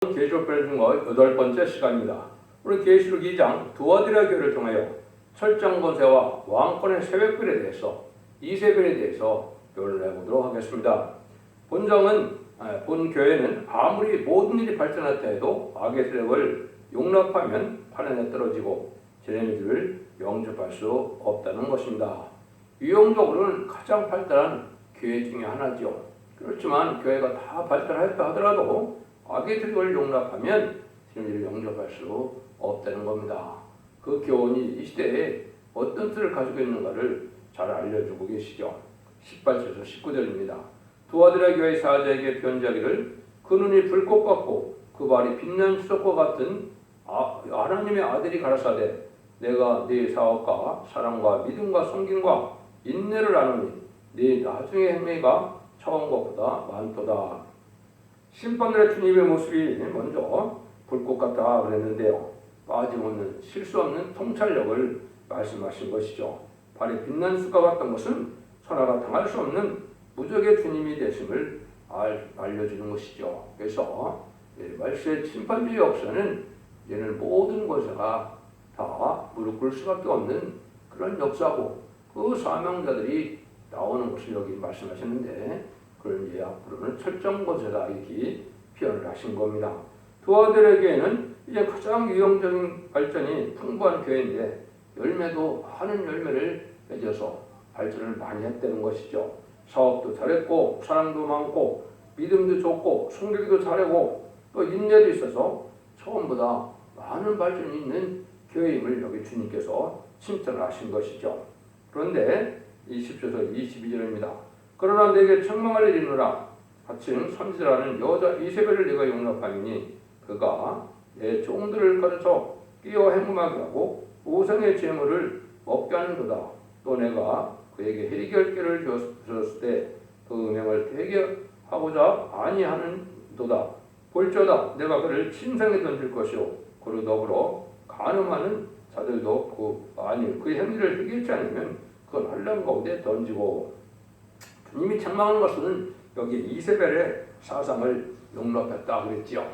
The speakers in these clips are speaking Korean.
계시록 배중의 8번째 시간입니다. 오늘 계시록 2장 두아디라 교회를 통하여 철장 권세와 왕권의 새벽별에 대해서 이세벨에 대해서 교훈을 해보도록 하겠습니다. 본 교회는 아무리 모든 일이 발전했다 해도 악의 세력을 용납하면 환난에 떨어지고 제레미들을 영접할 수 없다는 것입니다. 유형적으로는 가장 발달한 교회 중에 하나죠. 그렇지만 교회가 다 발달했다 하더라도 악의 세력을 용납하면 제레미들을 영접할 수 없다는 겁니다. 그 교훈이 이 시대에 어떤 뜻을 가지고 있는가를 잘 알려주고 계시죠. 18절에서 19절입니다. 두아디라 교회 사자에게 변자기를 그 눈이 불꽃 같고 그 발이 빛난 수석과 같은 하나님의 아들이 가라사대 내가 네 사업과 사랑과 믿음과 섬김과 인내를 아노니 네 나중의 행위가 처음 것보다 많도다. 심판들의 주님의 모습이 먼저 불꽃 같다 그랬는데요. 빠짐없는 실수 없는 통찰력을 말씀하신 것이죠. 발이 빛난 수가 같던 것은 천하가 당할 수 없는 무적의 주님이 되심을 알려주는 것이죠. 그래서 말세의 심판주의 역사는 얘는 모든 것에가 다 무릎 꿇을 수밖에 없는 그런 역사고 그 사명자들이 나오는 것을 여기 말씀하시는데 그런 이제 앞으로는 철저한 것에다 이렇게 표현을 하신 겁니다. 두아디라에게는 이제 가장 유형적인 발전이 풍부한 교회인데 열매도 많은 열매를 맺어서 발전을 많이 했다는 것이죠. 사업도 잘했고 사랑도 많고 믿음도 좋고 섬기기도 잘하고 또 인내도 있어서 처음보다 많은 발전이 있는 교회임을 여기 주님께서 칭찬을 하신 것이죠. 그런데 20절에서 22절입니다. 그러나 내게 책망할 일이 있노라. 하층 선지자라는 여자 이세벨을 네가 용납하니 그가 내 종들을 가르쳐 끼어 행음하게 하고 우상의 제물을 먹게 하는도다. 또 내가 그에게 해결계를 주었을 때 그 음행을 해결하고자 아니하는도다. 볼지어다 내가 그를 침상에 던질 것이요 그로 더불어 간음하는 자들도 그 행위를 해결치 않으면 그건 환난 가운데 던지고. 주님이 책망하는 것은 여기 이세벨의 사상을 용납했다 그랬지요.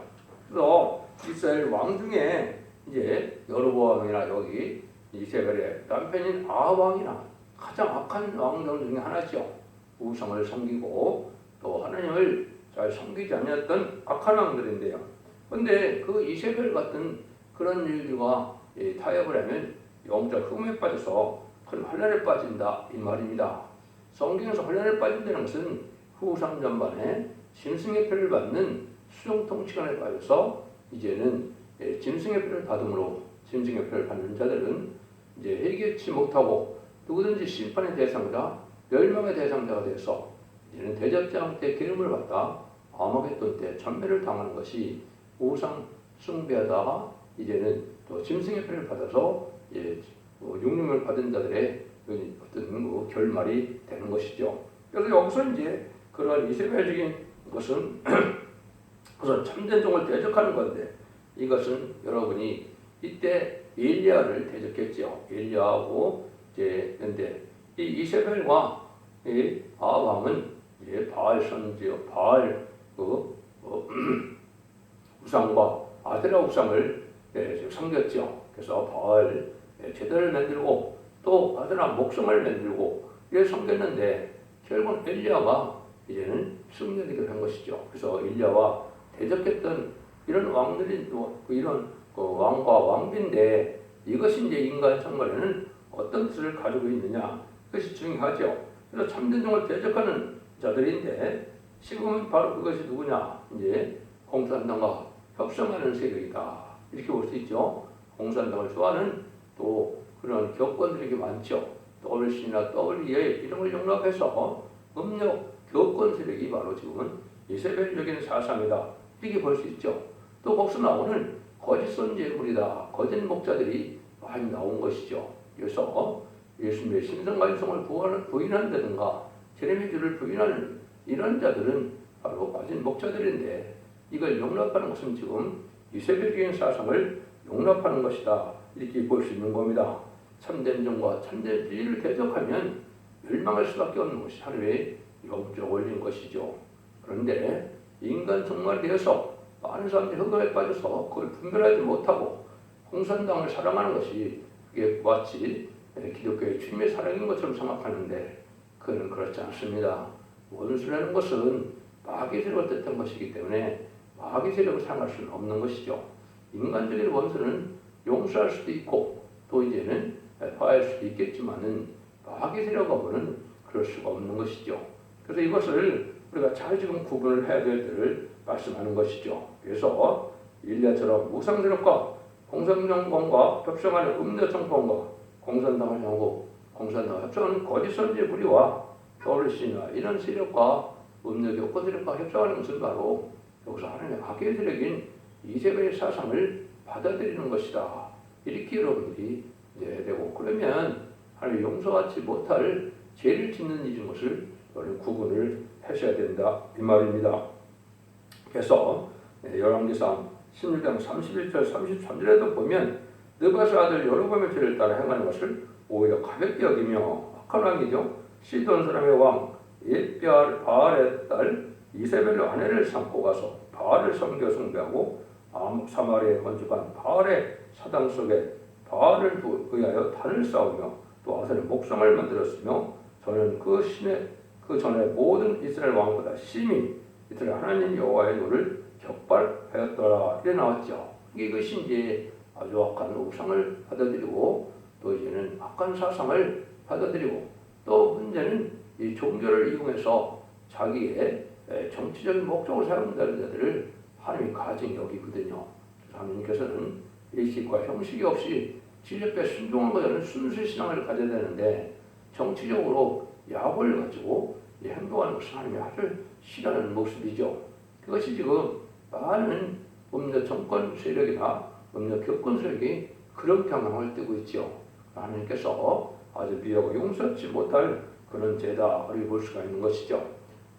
그래서 이스라엘 왕 중에 이제 여로보암이나 여기 이세벨의 남편인 아합 왕이나 가장 악한 왕들 중에 하나죠. 우상을 섬기고 또 하나님을 잘 섬기지 않았던 악한 왕들인데요. 그런데 그 이세벨 같은 그런 일들과 타협을 하면 영적 흠에 빠져서 큰 환난에 빠진다 이 말입니다. 성경에서 환난에 빠진다는 것은 후상 전반에 짐승의 표를 받는 수종 통치관에 빠져서 이제는 짐승의 표를 받음으로 짐승의 표를 받는 자들은 이제 해결치 못하고 누구든지 심판의 대상자, 멸망의 대상자가 돼서 이제는 대적장 때 기름을 받다 아마겟돈 때 전멸을 당하는 것이 우상 숭배하다가 이제는 또 짐승의 표를 받아서 육림을 받은 자들의 어떤 결말이 되는 것이죠. 그래서 여기서 이제 그런 이세벨적인 것은 우선 참된 종을 대적하는 건데 이것은 여러분이 이때 엘리야를 대적했죠. 엘리야하고 이제 근데 이 이세벨과 이 아합은 이제 바알 선지요, 바알 우상과 아세라 우상을 섬겼죠. 그래서 바알 제단을 만들고 또 아세라 목성을 만들고 이렇게 섬겼는데 결국은 엘리야가 이제는 승리하게 된 것이죠. 그래서 엘리야와 대적했던 이런 왕들이 이런 왕과 왕비인데 이것이 이제 인간 선거에는 어떤 뜻을 가지고 있느냐 그것이 중요하죠. 그래서 참된 종을 대적하는 자들인데 지금은 바로 그것이 누구냐 이제 공산당과 협상하는 세력이다 이렇게 볼 수 있죠. 공산당을 좋아하는 또 그런 교권들이 많죠. WC나 WA 이런 걸 용납해서 음력 교권 세력이 바로 지금은 이세벨적인 사상이다 이렇게 볼 수 있죠. 또 거기서 나오는 거짓 선지자들이다 거짓 목자들이 많이 나온 것이죠. 그래서 예수님의 신성관성을 부인한다든가 제레미야를 부인하는 이런 자들은 바로 거짓 목자들인데 이걸 용납하는 것은 지금 이세벨적인 사상을 용납하는 것이다 이렇게 볼 수 있는 겁니다. 참된 종과 참된 진리를 대적하면 멸망할 수밖에 없는 것이 하나님의 영적 원리인 것이죠. 그런데 인간 성말에 대해서 많은 사람들이 흑암에 빠져서 그걸 분별하지 못하고 공산당을 사랑하는 것이 그게 마치 기독교의 주님의 사랑인 것처럼 생각하는데 그는 그렇지 않습니다. 원수라는 것은 마귀 세력을 뜻한 것이기 때문에 마귀 세력을 사랑할 수는 없는 것이죠. 인간적인 원수는 용서할 수도 있고 또 이제는 화해할 수도 있겠지만은 마귀 세력하고는 그럴 수가 없는 것이죠. 그래서 이것을 우리가 잘 지금 구분을 해야 될 때를 말씀하는 것이죠. 그래서 일리아처럼 무상 세력과 공산정권과 협상하는 음료 정권과 공산당을 향하고 공산당과 협상하는 거짓 선지의 무리와 서울시나 이런 세력과 음료 교권 세력과 협상하는 것은 바로 여기서 하나님의 악의 세력인 이세벨의 사상을 받아들이는 것이다. 이렇게 여러분들이 이제 되고 그러면 하나님 용서하지 못할 죄를 짓는 일인 것을 구분을 하셔야 된다 이 말입니다. 그래서 열왕기상 16장 31절 33절에도 보면 느바스 아들 여로보암의 죄를 따라 행하는 것을 오히려 가볍게 여기며 악한 왕이죠. 시돈 사람의 왕 바알의 딸 이세벨의 아내를 삼고 가서 바알을 섬겨 숭배하고 사마리아에 건축한 바알의 사당 속에 바알을 의하여 단을 쌓으며 또 아선의 목성을 만들었으며 저는 그 전에 모든 이스라엘 왕보다 심히 이스라엘 하나님 여호와의 노를 격발하였더라. 이래 나왔죠. 이것이 이제 아주 악한 우상을 받아들이고 또 이제는 악한 사상을 받아들이고 또 문제는 이 종교를 이용해서 자기의 정치적인 목적으로 사용한다는 자들을 하나님이 가증히 여기거든요. 하나님께서는 예식과 형식이 없이 진리에 순종한 것은 순수의 신앙을 가져야 되는데 정치적으로 약을 가지고 행동하는 것은 하나님이 아주 싫어하는 모습이죠. 그것이 지금 많은 법률 정권 세력이나 법률 교권 세력이 그런 경향을 띠고 있죠. 하나님께서 아주 미워하고 용서하지 못할 그런 죄다 우리 볼 수가 있는 것이죠.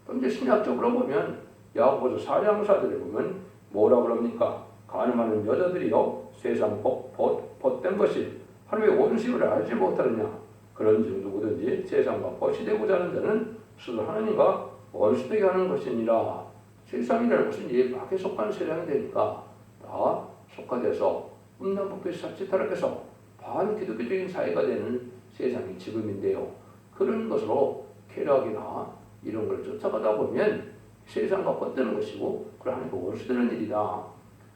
그런데 신약적으로 보면 야고보서 4장사들에 보면 뭐라 그럽니까? 가늠하는 여자들이요 세상 벗된 것이 하나님의 원수를 알지 못하느냐. 그런즉 누구든지 세상과 벗이 되고자 하는 자는 스스로 하나님과 원수되게 하는 것이니라. 세상이라는 것은 이 악에 속한 세상이 되니까 다 속화돼서 음란법에 자칫하락해서 반기독교적인 사회가 되는 세상이 지금인데요. 그런 것으로 쾌락이나 이런 걸 쫓아가다 보면 세상과 벗되는 것이고 그걸 하나님과 원수되는 일이다.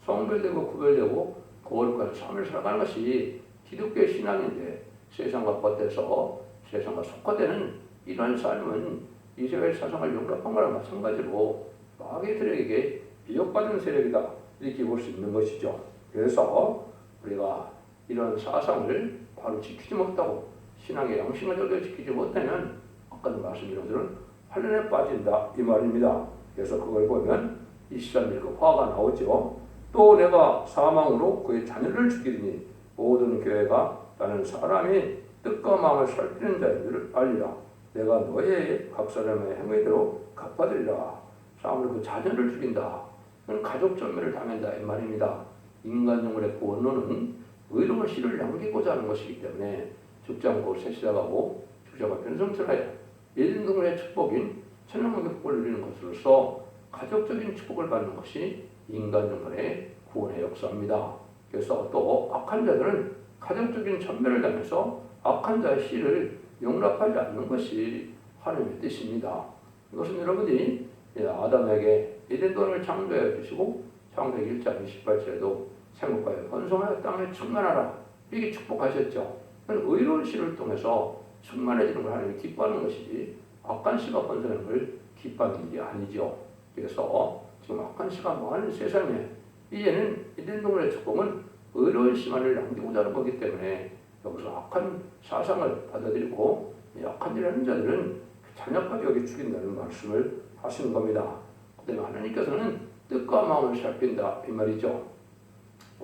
성별되고 구별되고 거룩한 삶을 살아가는 것이 기독교의 신앙인데 세상과 벗돼서 세상과 속화되는 이런 삶은 이스라엘 사상을 용납한 거랑 마찬가지로 마귀의 세력에게 미혹받은 세력이다 이렇게 볼 수 있는 것이죠. 그래서 우리가 이런 사상을 바로 지키지 못하고 신앙의 양심을 제대로 지키지 못하면 아까도 말씀드린 것처럼 환란에 빠진다 이 말입니다. 그래서 그걸 보면 이 시간에 그 화가 나오죠. 또 내가 사망으로 그의 자녀를 죽이리니 모든 교회가 나는 사람이 뜻과 마음을 살피는 자인 줄을 알리라. 내가 너의 각 사람의 행위대로 갚아드리라. 사람으로 그 자녀를 죽인다. 그건 가족 전멸을 당한다 이 말입니다. 인간 영혼의 원론은 의로운 씨를 남기고자 하는 것이기 때문에 죽지 않고 세시다가고 죽지 않고 변성철하여 예전 동물의 축복인 천년왕국의 복을 누리는 것으로서 가족적인 축복을 받는 것이 인간 영혼의 구원의 역사입니다. 그래서 또 악한 자들은 가정적인 전멸을 당해서 악한 자의 씨를 용납하지 않는 것이 하나님의 뜻입니다. 이것은 여러분이 아담에게 에덴동을 창조해 주시고 창세기 1장 28절에도 생육하여 번성하여 땅에 충만하라 이렇게 축복하셨죠. 의로운 씨를 통해서 충만해지는 걸 하나님이 기뻐하는 것이지 악한 씨가 번성하는 걸 기뻐하는 일이 아니죠. 그래서 지금 악한 씨가 많은 세상에 이제는 에덴동의 축복은 의로운 씨만을 남기고자 하는 거기 때문에 여기서 악한 사상을 받아들이고 악한 일을 하는 자들은 자녀까지 여기 죽인다는 말씀을 하시는 겁니다. 그다음에 하나님께서는 뜻과 마음을 살핀다 이 말이죠.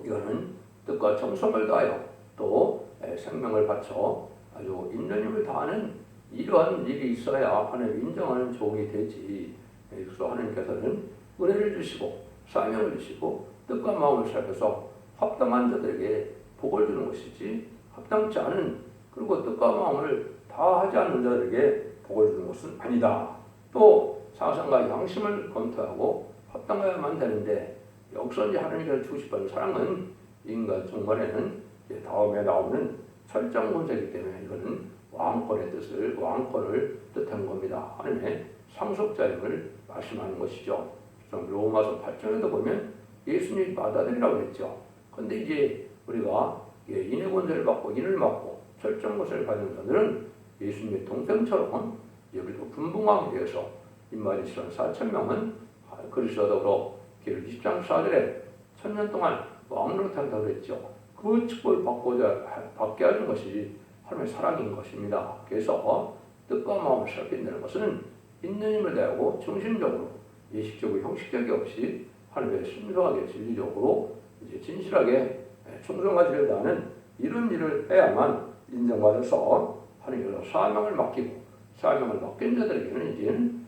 이거는 뜻과 정성을 다하여 또 생명을 바쳐 아주 인내심을 다하는 이러한 일이 있어야 하나님 인정하는 종이 되지. 그래서 하나님께서는 은혜를 주시고 사명을 주시고 뜻과 마음을 살펴서 합당한 자들에게 복을 주는 것이지 합당치 않은 그리고 뜻과 마음을 다 하지 않는 자들에게 복을 주는 것은 아니다. 또 사상과 양심을 검토하고 합당해야만 되는데 여기서 이제 하나님께서 주고 싶은 사랑은 인간 중간에는 다음에 나오는 철장 권세이기 때문에 이거는 왕권을 뜻한 겁니다. 하나님의 상속자임을 말씀하는 것이죠. 로마서 8장에도 보면 예수님이 받아들이라고 했죠. 근데 이제 우리가 인의 권세를 받고 인을 맡고 철장 권세를 받는 자들은 예수님의 동생처럼 우리도 분봉왕이 되어서 임마리스란 4,000명은 그리스도로 기록 20장 4절에 1,000년 동안 왕으로 탄다고 했죠. 그 축복을 받게 하는 것이 하나님의 사랑인 것입니다. 그래서 뜻과 마음을 살핀다는 것은 있는 힘을 다하고 중심적으로 예식적이고 형식적이 없이 하나님의 순수하게 진리적으로 이제 진실하게 충성과 진리를 다하는 이런 일을 해야만 인정받아서 하나님께서 사명을 맡긴 자들에게는 이제는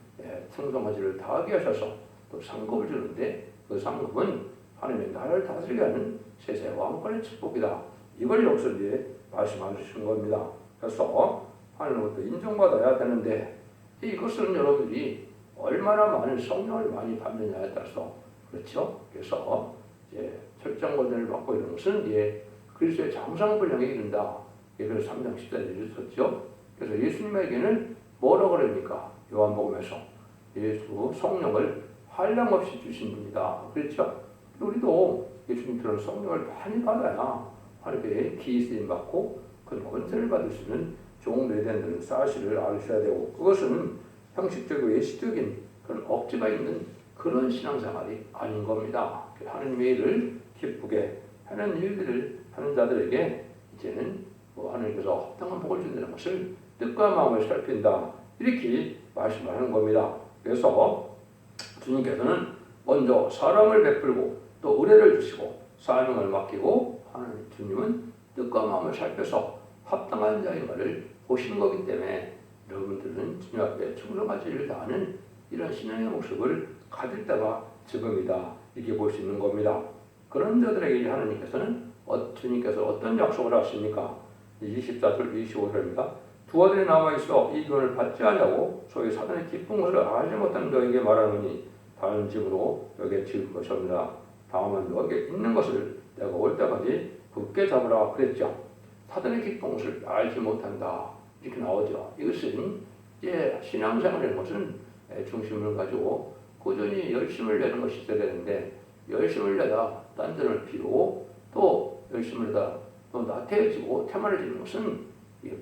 충성과 진리를 다하게 하셔서 또 상급을 주는데 그 상급은 하나님의 나라를 다스리게 하는 세세 왕권의 축복이다. 이걸 여기서 이제 말씀하시는 겁니다. 그래서 하나님으로부터 인정받아야 되는데 이것은 여러분들이 얼마나 많은 성령을 많이 받느냐에 따라서 그렇죠. 그래서 이제 철장 권세를 받고 이런 것은 이제 그리스도의 장성분량에 이른다. 그래서 3장 10절에 있었죠. 그래서 예수님에게는 뭐라 그럽니까? 요한복음에서 예수 성령을 한량없이 주신 분이다. 그렇죠. 우리도 예수님처럼 성령을 많이 받아야 하나님께 기쓰임 받고 그 권세를 받을 수 있는 종들이 된다는 사실을 아셔야 되고, 그것은 형식적이고 예식적인 그런 억지가 있는 그런 신앙생활이 아닌 겁니다. 하나님의 일을 기쁘게 하는 일들을 하는 자들에게 이제는 하나님께서 합당한 복을 준다는 것을 뜻과 마음을 살핀다, 이렇게 말씀하는 겁니다. 그래서 주님께서는 먼저 사랑을 베풀고 또 은혜를 주시고 사명을 맡기고, 하나님 주님은 뜻과 마음을 살펴서 합당한 자의 말을 보시는 거기 때문에 여러분들은 주님 앞에 충성과 진리를 다하는 이런 신앙의 모습을 가질 때가 지금이다, 이렇게 볼 수 있는 겁니다. 그런 자들에게 하나님께서는 주님께서 어떤 약속을 하십니까? 24절 25절입니다. 두 아들이 남아있어 이 교훈을 받지 않냐고 소위 사단의 깊은 것을 알지 못한 너에게 말하노니 다른 집으로 여기에 지을 것입니다. 다음은 너에게 있는 것을 내가 올 때까지 굳게 잡으라 그랬죠. 사단의 깊은 것을 알지 못한다, 이렇게 나오죠. 이것은 이제 신앙생활이라는 것은 중심을 가지고 꾸준히 열심을 내는 것이 있어야 되는데, 열심을 내다 딴전을 피우고 또 열심을 내다 또 나태해지고 태만해지는 것은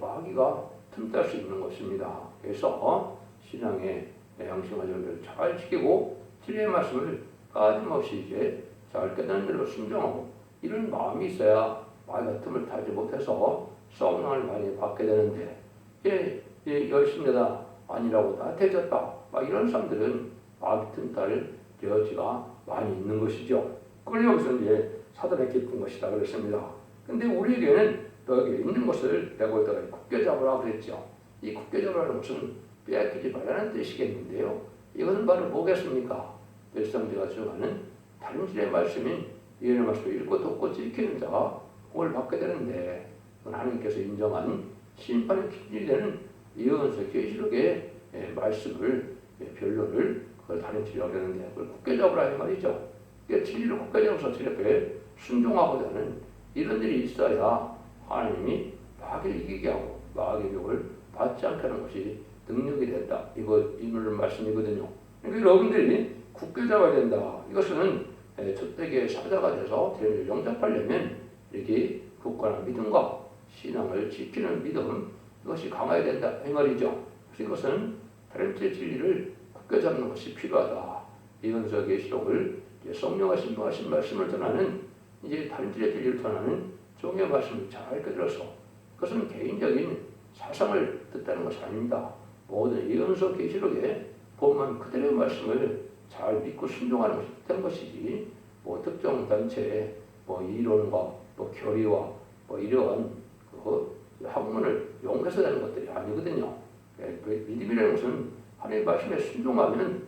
마귀가 틈탈 수 있는 것입니다. 그래서 신앙의 양심과 정도를 잘 지키고 진리의 말씀을 빠짐없이 이제 잘 깨닫는 대로 순종하고 이런 마음이 있어야 마귀가 틈을 타지 못해서 성령을 많이 받게 되는데, 열심히다 아니라고 나태해졌다 막 이런 사람들은 마귀 틈탈 여지가 많이 있는 것이죠. 그걸 여기서 이제 사단의 깊은 것이다 그랬습니다. 근데 우리에게는 너에게 있는 것을 내가 올때가 굳게 잡으라 그랬죠. 이 굳게 잡으라는 것은 빼앗기지 말라는 뜻이겠는데요. 이것은 바로 뭐겠습니까? 백성들과 주어가는 다른 질의 말씀인 예언의 말씀을 읽고 듣고 지키는 자가 복을 받게 되는데, 하나님께서 인정한 심판의 기준이 되는 예언서 계시록의 말씀을 변론을 그걸 다른 질이라고 하는데, 그걸 굳게 잡으라 이 말이죠. 진리를 굳게 잡아서 진 앞에 순종하고자 하는 이런 일이 있어야 하나님이 마귀를 이기게 하고 마귀의 욕을 받지 않게 하는 것이 능력이 된다. 이거 이물 말씀이거든요. 그러니까 여러분들이 굳게 잡아야 된다. 이것은 저택의 사자가 돼서 대를 영접하려면 이렇게 굳건한 믿음과 신앙을 지키는 믿음, 이것이 강해야 된다 이 말이죠. 그래서 이것은 다른째 진리를 굳게 잡는 것이 필요하다. 예언서 계시록을 성령과 신부하신 말씀을 전하는 이제 다른째 진리를 전하는 종의 말씀을 잘 깨달아서, 그것은 개인적인 사상을 듣다는 것이 아닙니다. 모든 예언서 계시록에 본만 그대로의 말씀을 잘 믿고 순종하는 것이 뜻한 것이지, 특정 단체의 이론과 교리와 이러한 학문을 용해서 되는 것들이 아니거든요. 믿음이라는 것은 하나님의 말씀에 순종하면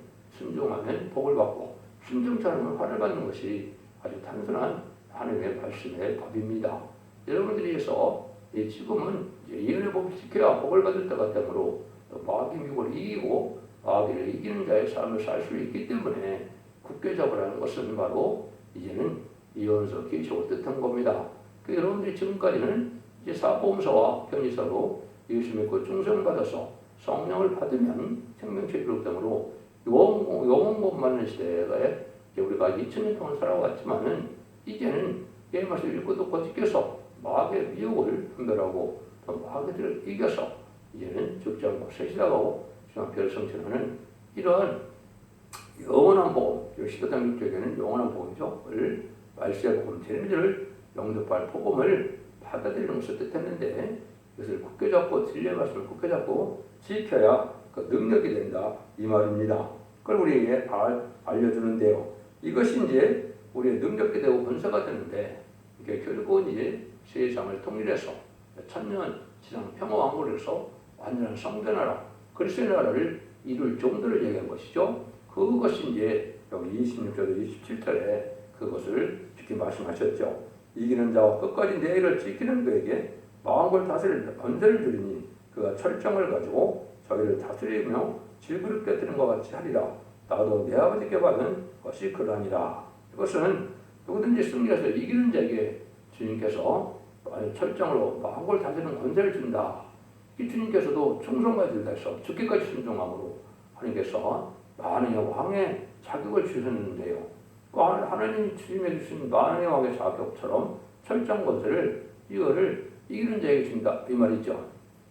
복을 받고, 순종치 않으면 화를 받는 것이 아주 단순한 하나님의 말씀의 법입니다. 여러분들이 해서 지금은 예언의 법을 지켜야 복을 받을 때가 되므로 마귀 미국을 이기고 마귀를 이기는 자의 삶을 살 수 있기 때문에 굳게 잡으라는 것은 바로 이제는 이혼서 계시록을 뜻한 겁니다. 그 여러분들이 지금까지는 이제 사보험서와 편의서로 예수 믿고 충성받아서 성령을 받으면 생명체 기록됨으로 영원 못 맞는 시대에 우리가 2000년 동안 살아왔지만은 이제는 이 말씀을 읽고 듣고 지켜서 마귀의 미혹을 분별하고 또 마귀들을 이겨서 이제는 죽지 않고 세시다가고 별 성취하는 이러한 영원한 복음, 시대당 쪽에는 영원한 복음을 말세의 복음, 재림들을 영접할 복음을 받아들이는 것을 뜻했는데 이것을 굳게 잡고 진리의 말씀을 굳게 잡고 지켜야 그 능력이 된다 이 말입니다. 그걸 우리에게 알려주는데요. 이것이 이제 우리의 능력이 되고 권세가 되는데 이게 결국은 이제 세상을 통일해서 천년 지상 평화 왕국에서 완전한 성전나라 그리스도의 나라를 이룰 정도를 얘기한 것이죠. 그것이 이제 여기 26절도 27절에 그것을 이렇게 말씀하셨죠. 이기는 자와 끝까지 내 일을 지키는 그에게 마음을 다스릴 권세를 주리니 그가 철정을 가지고 저희를 다스리며 질그릇 깨뜨린 것 같이 하리라. 나도 내 아버지께 받은 것이 그러하니라. 이것은 누구든지 승리해서 이기는 자에게 주님께서 철정으로 마음을 다스리는 권세를 준다. 이 주님께서도 충성까지 해서 죽기까지 순종함으로 하나님께서 만왕의 왕의 자격을 주셨는데요. 하나님 주님에게 주신 만왕의 왕의 자격처럼 철장 권세를 이거를 이기는 자에게 준다 이 말이죠.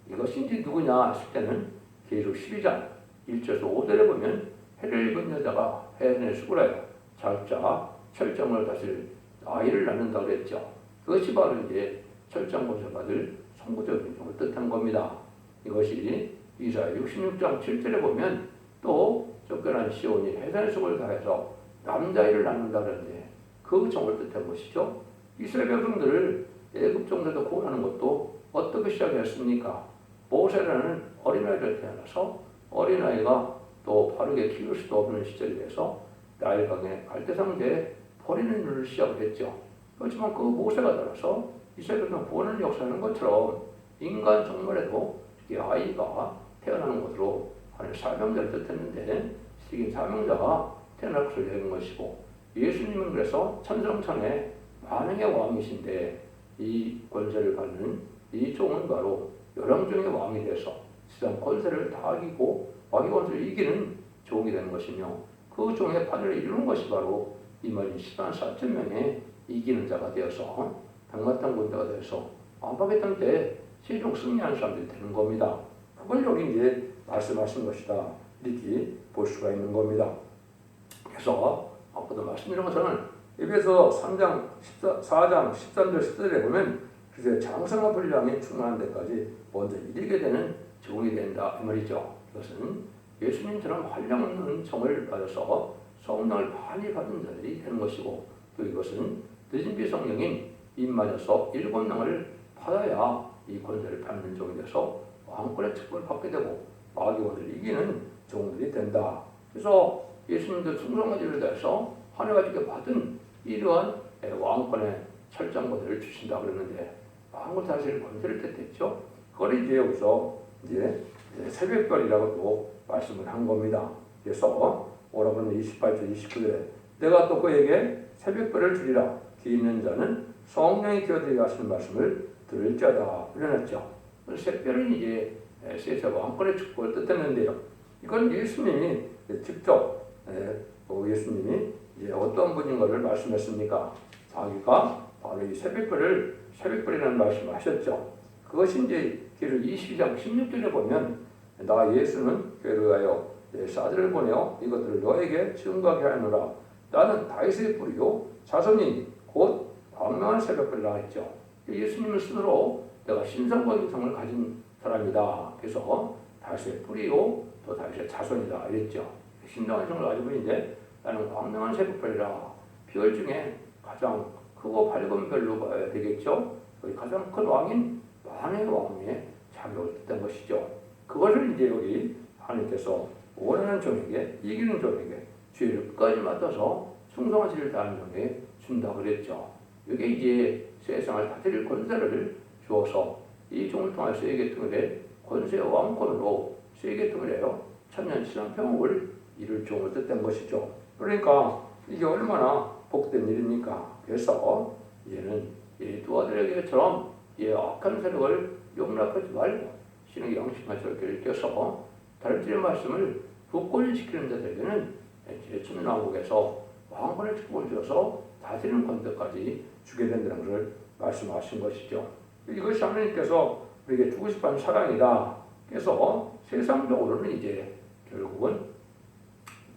이것이 이제 누구냐 했을 때는 계시록 12장 1절에서 5절에 보면 해를 입은 여자가 해안에 수고라여 자자 철장을 다스릴 아이를 낳는다고 그랬죠. 그것이 바로 이제 철장 권세 받을 성부적인 종을 뜻한 겁니다. 이것이 이사야 66장 7절에 보면 또 쫓겨난 시온이 해산의 수고를 다해서 남자아이를 낳는다 그러는데 그 종을 뜻한 것이죠. 이스라엘 백성들을 애굽 종에서 구원하는 것도 어떻게 시작했습니까? 모세라는 어린아이를 태어나서 어린아이가 또 바르게 키울 수도 없는 시절에 대해서 나일강의 갈대상대에 버리는 일을 시작을 했죠. 그렇지만 그 모세가 따라서 이스라엘 백성 구원을 역사하는 것처럼 인간 정말에도 이 아이가 태어나는 것으로 하나님 사명자를 뜻했는데 실긴 사명자가 태어날 것을 얘기한 것이고 예수님은 그래서 천성천의 만왕의 왕이신데 이 권세를 받는 이 종은 바로 열왕종의 왕이 돼서 세상 권세를 다 이기고 마귀 권세를 이기는 종이 되는 것이며 그 종의 판을 이루는 것이 바로 이 말인 10만 4천 명의 이기는 자가 되어서 백마땅 군대가 되어서 안팎의 때 세종 승리하는 사람들이 되는 겁니다. 그걸 여기 이제 말씀하신 것이다 이렇게 볼 수가 있는 겁니다. 그래서 아까도 말씀드린 것처럼 에베소 3장 4장 13절 14절에 보면 그래서 장성한 분량이 충만한 데까지 먼저 이르게 되는 종이 된다 이 말이죠. 이것은 예수님처럼 활량한 은총을 받아서 성령을 많이 받은 자들이 되는 것이고 또 이것은 늦은 비 성령인 임마녀서 7명을 받아야 이 권세를 받는 종이 돼서 왕권의 축복을 받게 되고 마귀 권세를 이기는 종들이 된다. 그래서 예수님도 충성하기를 대해서 하나님께 받은 이러한 왕권의 철장 권세를 주신다 그랬는데 왕권 다스릴 권세를 뜻했죠. 그걸 이제 여기서 이제 새벽별이라고 또 말씀을 한 겁니다. 그래서 오라버니 28절 29절에 내가 또 그에게 새벽별을 주리라. 귀 있는 자는 성령이 기어들게 하시는 말씀을 들을 자다 그러셨죠. 새별은 이제 세세 왕권의 축복을 뜻했는데요. 이건 예수님이 직접 예수님이 이제 어떤 분인 것을 말씀했습니까? 자기가 바로 이 새벽별이라는 말씀을 하셨죠. 그것이 이제 계시록 22장 16절에 보면 나 예수는 교회를 가여 내 사들을 보내어 이것들을 너에게 증거하게 하노라. 나는 다윗의 뿌리요 자손이 곧 광명한 새벽별이라 했죠. 예수님은 스스로 내가 신성과 유성을 가진 사람이다. 그래서 다윗의 뿌리요 또 다윗의 자손이다 이랬죠. 신성과 유성을 가지고 있는데 나는 광명한 새벽별이라. 별 중에 가장 크고 밝은 별로 봐야 되겠죠. 가장 큰 왕인 만왕의 왕의 자격을 뜻한 것이죠. 그것을 이제 여기 하나님께서 원하는 종에게 이기는 종에게 죄를 끝까지 맡아서 충성하시를 다하는 종에게 준다 그랬죠. 이게 이제 세상을 다스릴 권세를 주어서 이 종을 통해 세계통일의 권세와 왕권으로 세계통일에요 천년 신앙평화를 이룰 종을 뜻한 것이죠. 그러니까 이게 얼마나 복된 일입니까? 그래서 이제는 이 두 아들의 교회처럼 이 악한 세력을 용납하지 말고 신의 양식과 절개를 껴서 다른 말씀을 굳건히 지키는 자들에게는 제 천년왕국에서 왕권의 축복을 주어서 다스리는 권세까지 주게 된다는 것을 말씀하신 것이죠. 이것이 하나님께서 우리에게 주고 싶은 사랑이다. 그래서 세상적으로는 이제 결국은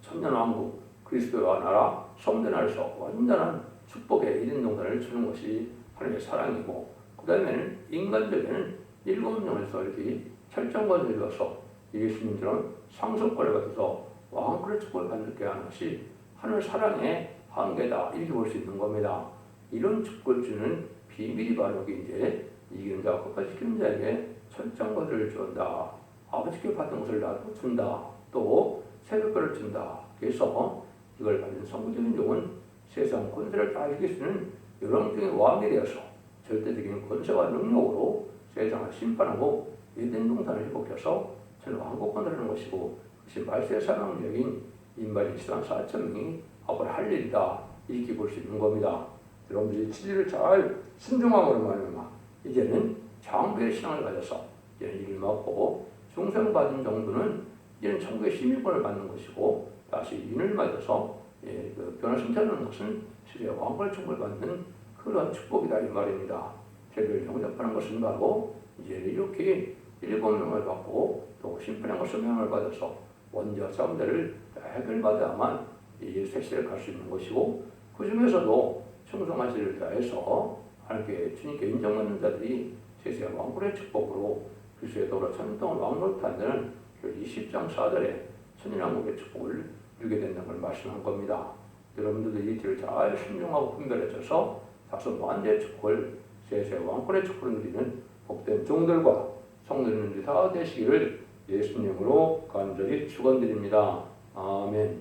천년왕국 그리스도와 나라 성전 안에서 완전한 축복의 1인 동산을 주는 것이 하나님의 사랑이고, 그 다음에는 인간적에는 7명에서 이렇게 철장관을 이루어서 예수님처럼 상속권을 받아서 왕권의 축복을 받게 하는 것이 하나님의 사랑의 한계다, 이렇게 볼 수 있는 겁니다. 이런 축복을 주는 비밀이 바로 이제 이기는 자와 끝까지 지키는 자에게 철장관을 준다. 아버지께 받은 것을 나도 준다. 또 새벽별을 준다. 그래서 이걸 받은 성부적인 종은 세상 권세를 다 이길 수 있는 열왕중의 왕이 되어서 절대적인 권세와 능력으로 세상을 심판하고 에덴 동산을 회복해서 저는 왕국권을 하는 것이고, 그것이 말세의 사망적인 인발인 시간 4,000명이 앞으로 할 일이다, 이렇게 볼 수 있는 겁니다. 여러분들이 진리를 잘 순종함으로 말미암아 이제는 장부의 신앙을 가져서 이제는 일을 맡고 중생받은 정도는 이제는 천국의 시민권을 받는 것이고, 다시 인을 맞아서 그 변화승천하는 것은 실제 왕권의 축복을 받는 그런 축복이다, 이 말입니다. 죄를 용납하는 것은 바로 이제 이렇게 7명을 받고 또 심판의 소명을 받아서 원죄와 싸움들을 해결받아야만 이 세시를 갈 수 있는 것이고, 그 중에서도 충성한 시를 다해서 하나님께 주님께 인정받는 자들이 세세한 왕권의 축복으로 그리스도의 도로 천년 동안 왕노릇하는 그 20장 4절에 천년왕국의 축복을 누리게 된다는 걸 말씀한 겁니다. 여러분들도 이 길을 잘 순종하고 분별해져서 다소 완전의 축복을, 세세 왕권의 축복을 누리는 복된 종들과 성도님들이 다 되시기를 예수님으로 간절히 축원드립니다. 아멘.